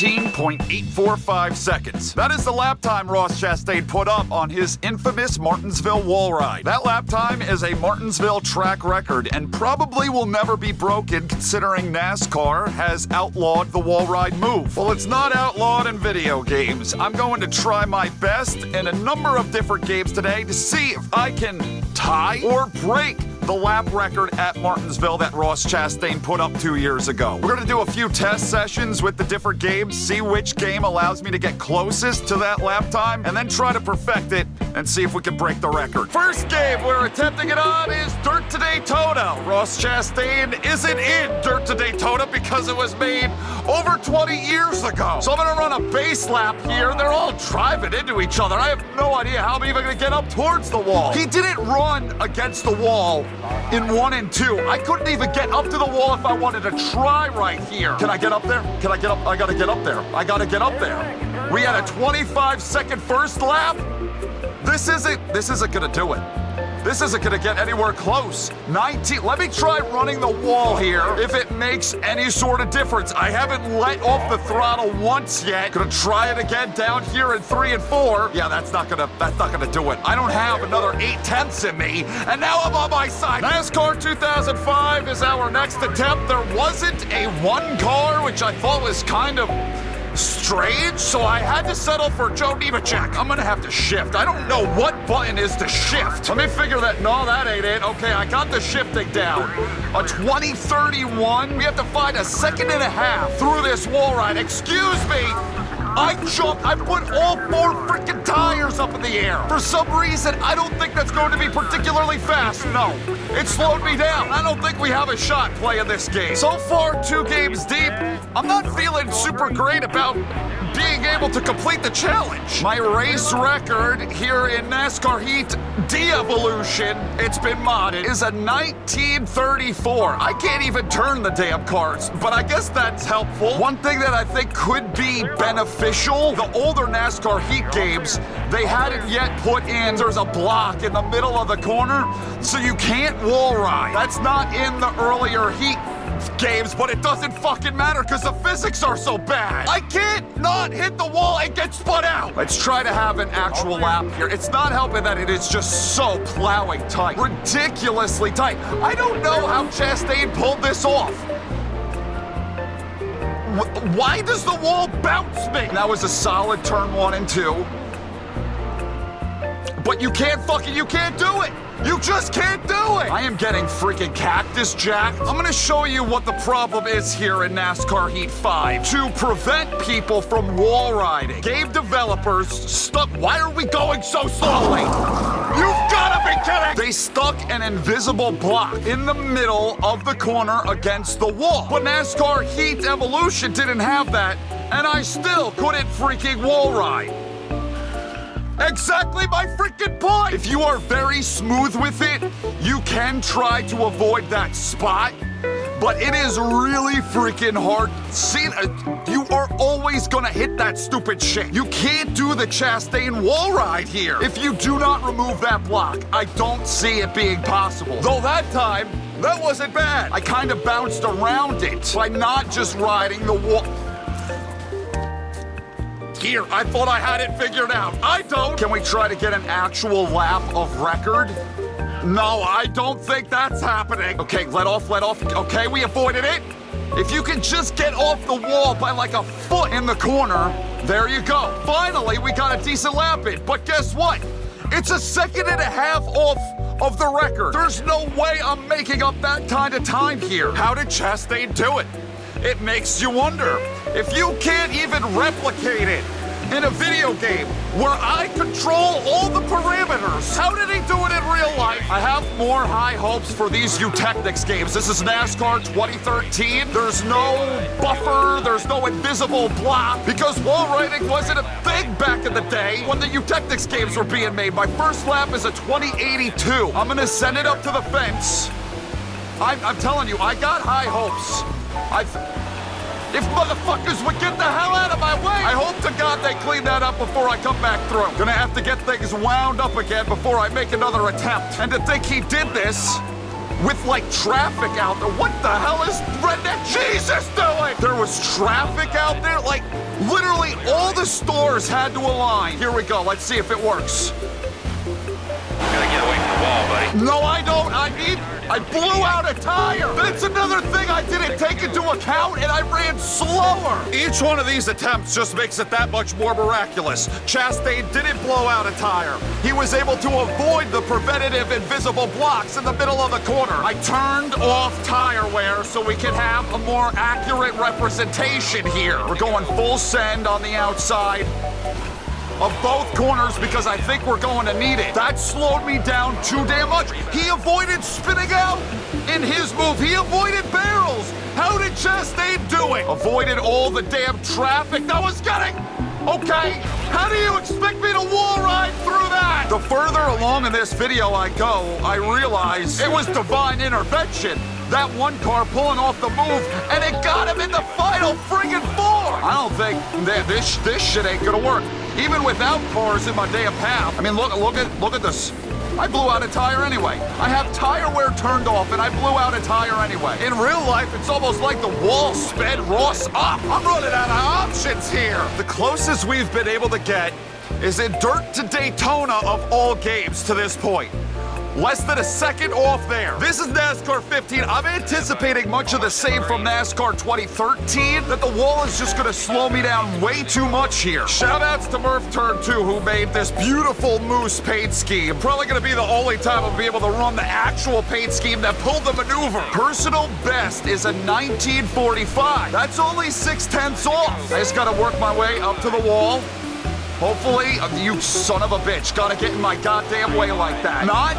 19.845 seconds. That is the lap time Ross Chastain put up on his infamous Martinsville wall ride. That lap time is a Martinsville track record and probably will never be broken considering NASCAR has outlawed the wall ride move. Well, it's not outlawed in video games. I'm going to try my best in a number of different games today to see if I can tie or break the lap record at Martinsville that Ross Chastain put up 2 years ago. We're going to do a few test sessions with the different games, see which game allows me to get closest to that lap time, and then try to perfect it and see if we can break the record. First game we're attempting it on is Dirt to Daytona. Ross Chastain isn't in Dirt to Daytona because it was made over 20 years ago. So I'm going to run a base lap here. They're all driving into each other. I have no idea how I'm even going to get up towards the wall. He didn't run against the wall in 1 and 2. I couldn't even get up to the wall if I wanted to try right here. Can I get up there? Can I get up? I gotta get up there. I gotta get up there. We had a 25-second first lap. This isn't gonna do it. This isn't gonna get anywhere close. 19, let me try running the wall here if it makes any sort of difference. I haven't let off the throttle once yet. Gonna try it again down here in 3 and 4. Yeah, that's not gonna do it. I don't have another 8/10 in me, and now I'm on my side. NASCAR 2005 is our next attempt. There wasn't a one car, which I thought was kind of strange, so I had to settle for Joe Nemechek. I'm gonna have to shift. I don't know what button is to shift. Let me figure that. No, that ain't it. Okay, I got the shifting down. A 2031. We have to find a second and a half through this wall ride. Excuse me. I jumped. I put all 4 freaking tires up in the air. For some reason, I don't think that's going to be particularly fast. No, it slowed me down. I don't think we have a shot playing this game. So far, 2 games deep, I'm not feeling super great about being able to complete the challenge. My race record here in NASCAR Heat de-evolution, it's been modded, is a 1934. I can't even turn the damn cars, but I guess that's helpful. One thing that I think could be beneficial, the older NASCAR Heat games, they hadn't yet put in, there's a block in the middle of the corner, so you can't wall ride. That's not in the earlier Heat games, but it doesn't fucking matter because the physics are so bad. I can't not hit the wall and get spun out. Let's try to have an actual lap here. It's not helping that it is just so plowing tight. Ridiculously tight. I don't know how Chastain pulled this off. Why does the wall bounce me? That was a solid turn 1 and 2. But you can't do it. You just can't do it! I am getting freaking cactus jacked. I'm gonna show you what the problem is here in NASCAR Heat 5 to prevent people from wall riding. Game developers stuck. Why are we going so slowly? You've gotta be kidding! They stuck an invisible block in the middle of the corner against the wall. But NASCAR Heat Evolution didn't have that, and I still couldn't freaking wall ride. Exactly my freaking point! If you are very smooth with it, you can try to avoid that spot, but it is really freaking hard. See, you are always gonna hit that stupid shit. You can't do the Chastain wall ride here if you do not remove that block. I don't see it being possible. Though that time, that wasn't bad. I kind of bounced around it by not just riding the wall. Here, I thought I had it figured out. I don't. Can we try to get an actual lap of record? No, I don't think that's happening. Okay, let off. Okay, we avoided it. If you can just get off the wall by like a foot in the corner, there you go. Finally, we got a decent lap in. But guess what? It's a second and a half off of the record. There's no way I'm making up that kind of time here. How did Chastain do it? It makes you wonder. If you can't even replicate it in a video game where I control all the parameters, how did he do it in real life? I have more high hopes for these Eutechnics games. This is NASCAR 2013. There's no buffer, there's no invisible block, because wall riding wasn't a thing back in the day when the Eutechnics games were being made. My first lap is a 2082. I'm gonna send it up to the fence. I'm telling you, I got high hopes. If motherfuckers would get the hell out of my way! I hope to God they clean that up before I come back through. Gonna have to get things wound up again before I make another attempt. And to think he did this with, like, traffic out there. What the hell is Redneck Jesus doing? There was traffic out there? Like, Literally all the stores had to align. Here we go. Let's see if it works. You gotta get away from the wall, buddy. No, I don't. I blew out a tire. That's another thing I didn't take into account, and I ran slower. Each one of these attempts just makes it that much more miraculous. Chastain didn't blow out a tire. He was able to avoid the preventative invisible blocks in the middle of the corner. I turned off tire wear so we can have a more accurate representation here. We're going full send on the outside of both corners because I think we're going to need it. That slowed me down too damn much. He avoided spinning out in his move. He avoided barrels. How did Chastain do it? Avoided all the damn traffic that was getting. Okay, how do you expect me to wall ride through that? The further along in this video I go, I realize it was divine intervention. That one car pulling off the move, and it got him in the final friggin' four. I don't think that this shit ain't gonna work. Even without cars in my damn path. I mean, look at this. I blew out a tire anyway. I have tire wear turned off, and I blew out a tire anyway. In real life, it's almost like the wall sped Ross up. I'm running out of options here. The closest we've been able to get is in Dirt to Daytona of all games to this point. Less than a second off there. This is NASCAR 15. I'm anticipating much of the same from NASCAR 2013, that the wall is just gonna slow me down way too much here. Shout outs to Murph Turn 2 who made this beautiful moose paint scheme. Probably gonna be the only time I'll be able to run the actual paint scheme that pulled the maneuver. Personal best is a 1945. That's only 0.6 off. I just gotta work my way up to the wall. Hopefully, you son of a bitch, gotta get in my goddamn way like that. Not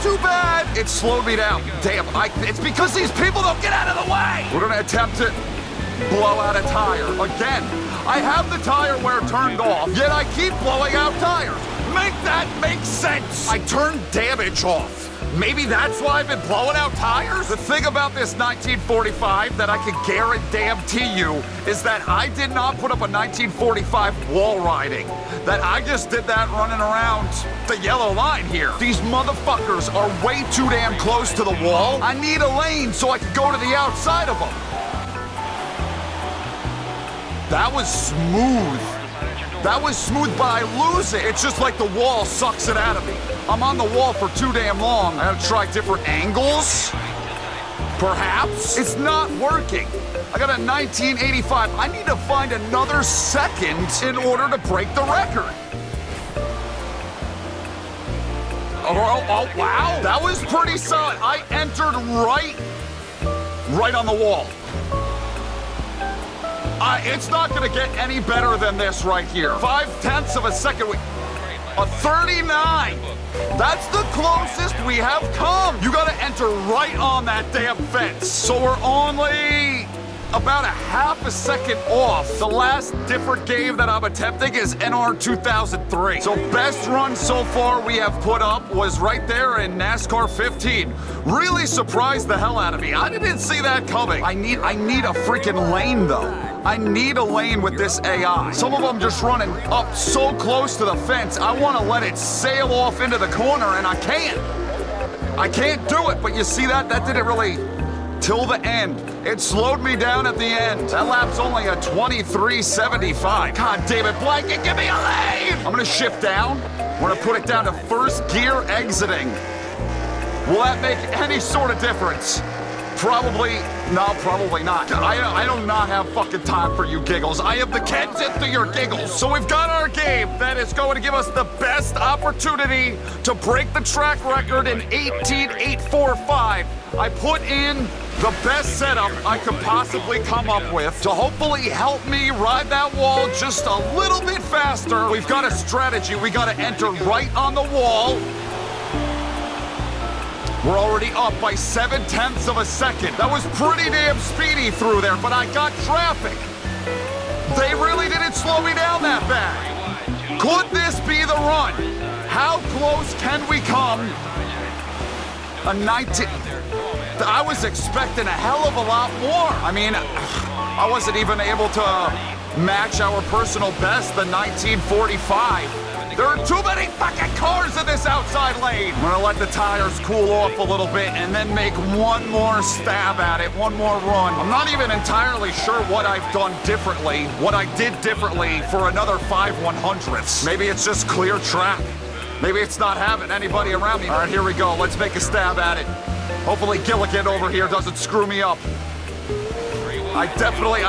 too bad. It slowed me down. Damn, it's because these people don't get out of the way. We're gonna attempt to blow out a tire. Again, I have the tire wear turned off, yet I keep blowing out tires. Make that make sense. I turned damage off. Maybe that's why I've been blowing out tires? The thing about this 1945 that I can guarantee you is that I did not put up a 1945 wall riding. That I just did that running around the yellow line here. These motherfuckers are way too damn close to the wall. I need a lane so I can go to the outside of them. That was smooth. That was smooth, but I lose it. It's just like the wall sucks it out of me. I'm on the wall for too damn long. I gotta try different angles. Perhaps. It's not working. I got a 1985. I need to find another second in order to break the record. Oh, wow. That was pretty solid. I entered right on the wall. It's not gonna get any better than this right here. 0.5 of a second. A 39. That's the closest we have come. You gotta enter right on that damn fence. So we're only about a 1/2 second off. The last different game that I'm attempting is NR 2003. So best run so far we have put up was right there in NASCAR 15. Really surprised the hell out of me. I didn't see that coming. I need a freaking lane though. I need a lane with this AI. Some of them just running up so close to the fence. I want to let it sail off into the corner, and I can't. I can't do it, but you see that? That didn't really till the end. It slowed me down at the end. That lap's only a 23.75. God damn it, Blanket, give me a lane! I'm gonna shift down. We're gonna put it down to first gear exiting. Will that make any sort of difference? Probably not. I do not have fucking time for you giggles. I am the Kensington to your giggles. So we've got our game that is going to give us the best opportunity to break the track record in 18.845. I put in the best setup I could possibly come up with to hopefully help me ride that wall just a little bit faster. We've got a strategy. We got to enter right on the wall. We're already up by 0.7 of a second. That was pretty damn speedy through there, but I got traffic. They really didn't slow me down that bad. Could this be the run? How close can we come? A 19... I was expecting a hell of a lot more. I mean, I wasn't even able to match our personal best, the 1945. There are too many fucking cars in this outside lane. I'm gonna let the tires cool off a little bit and then make one more stab at it, one more run. I'm not even entirely sure what I've done differently, what I did differently for another 5/100ths. Maybe it's just clear track. Maybe it's not having anybody around me. All right, here we go. Let's make a stab at it. Hopefully Gilligan over here doesn't screw me up. I definitely,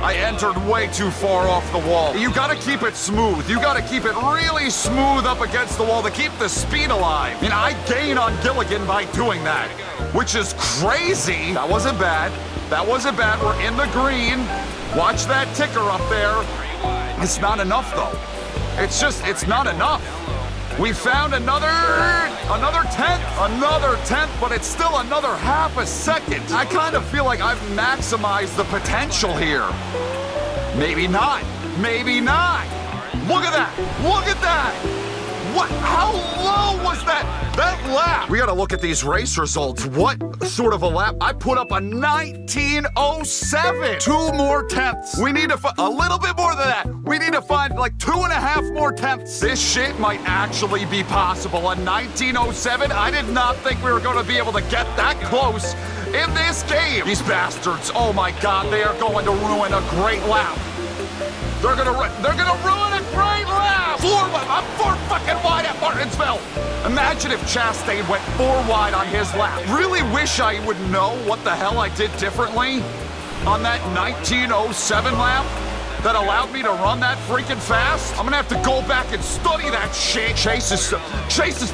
I entered way too far off the wall. You gotta keep it smooth. You gotta keep it really smooth up against the wall to keep the speed alive. I mean, I gain on Gilligan by doing that, which is crazy. That wasn't bad. That wasn't bad. We're in the green. Watch that ticker up there. It's not enough, though. It's not enough. We found another tenth, but it's still another half a second. I kind of feel like I've maximized the potential here. Maybe not. Maybe not. Look at that. Look at that. What? How low was that lap? We gotta look at these race results. What sort of a lap? I put up a 19:07. 2 more tenths. We need to find a little bit more than that. We need to find like 2.5 more tenths. This shit might actually be possible. A 19:07. I did not think we were gonna be able to get that close in this game. These bastards. Oh my God, they are going to ruin a great lap. They're gonna ruin a great lap! I'm 4 fucking wide at Martinsville! Imagine if Chastain went 4 wide on his lap. Really wish I would know what the hell I did differently on that 19:07 lap that allowed me to run that freaking fast. I'm gonna have to go back and study that shit. Chase is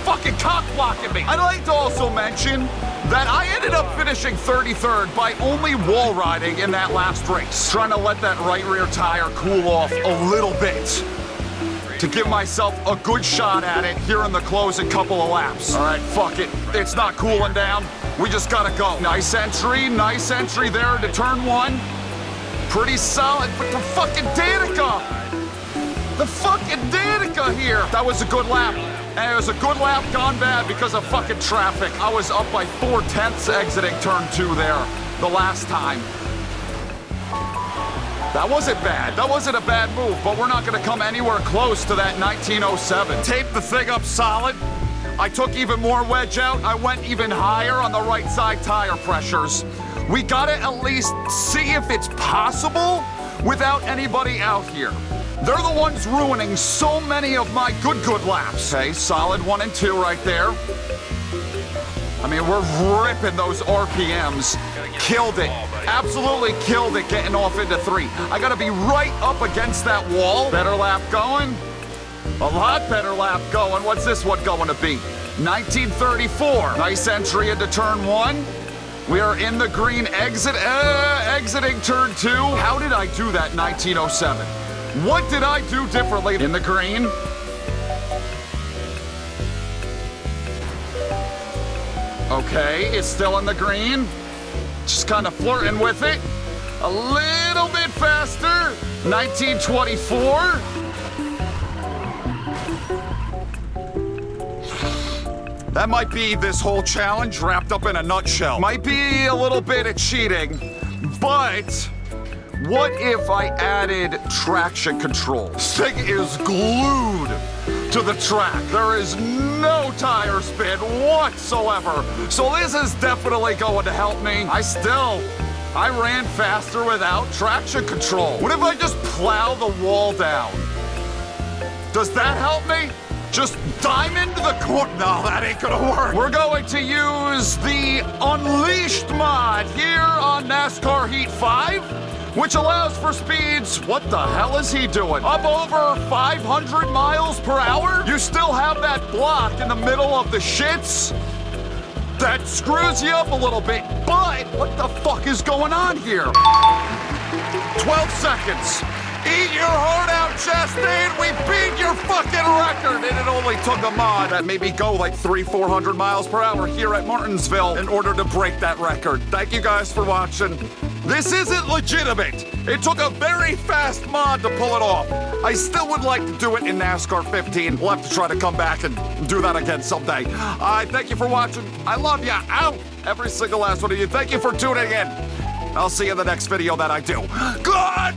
fucking cock blocking me. I'd like to also mention that I ended up finishing 33rd by only wall riding in that last race. Trying to let that right rear tire cool off a little bit to give myself a good shot at it here in the closing couple of laps. All right, fuck it. It's not cooling down. We just gotta go. Nice entry there to turn 1. Pretty solid, but the fucking Danica! The fucking Danica here! That was a good lap. And it was a good lap gone bad because of fucking traffic. I was up by 4 tenths exiting turn 2 there the last time. That wasn't bad. That wasn't a bad move, but we're not gonna come anywhere close to that 19:07. Taped the thing up solid. I took even more wedge out. I went even higher on the right side tire pressures. We gotta at least see if it's possible without anybody out here. They're the ones ruining so many of my good laps. Okay, solid 1 and 2 right there. I mean, we're ripping those RPMs. Killed it. Absolutely killed it getting off into 3. I gotta be right up against that wall. Better lap going. A lot better lap going. What's this one going to be? 19:34. Nice entry into turn 1. We are in the green exiting turn 2. How did I do that 19:07? What did I do differently in the green? Okay, it's still in the green. Just kind of flirting with it. A little bit faster. 19:24. That might be this whole challenge wrapped up in a nutshell. Might be a little bit of cheating, but what if I added traction control? This thing is glued to the track. There is no tire spin whatsoever. So this is definitely going to help me. I ran faster without traction control. What if I just plow the wall down? Does that help me? Just diamond the corner. No, that ain't gonna work. We're going to use the Unleashed mod here on NASCAR Heat 5, which allows for speeds, what the hell is he doing? Up over 500 miles per hour? You still have that block in the middle of the shits? That screws you up a little bit, but what the fuck is going on here? 12 seconds. Eat your heart out, Chastain. We beat your fucking record. And it only took a mod that made me go like 300-400 miles per hour here at Martinsville in order to break that record. Thank you guys for watching. This isn't legitimate. It took a very fast mod to pull it off. I still would like to do it in NASCAR 15. We'll have to try to come back and do that again someday. Thank you for watching. I love ya. Ow! Every single last one of you. Thank you for tuning in. I'll see you in the next video that I do. Goodbye!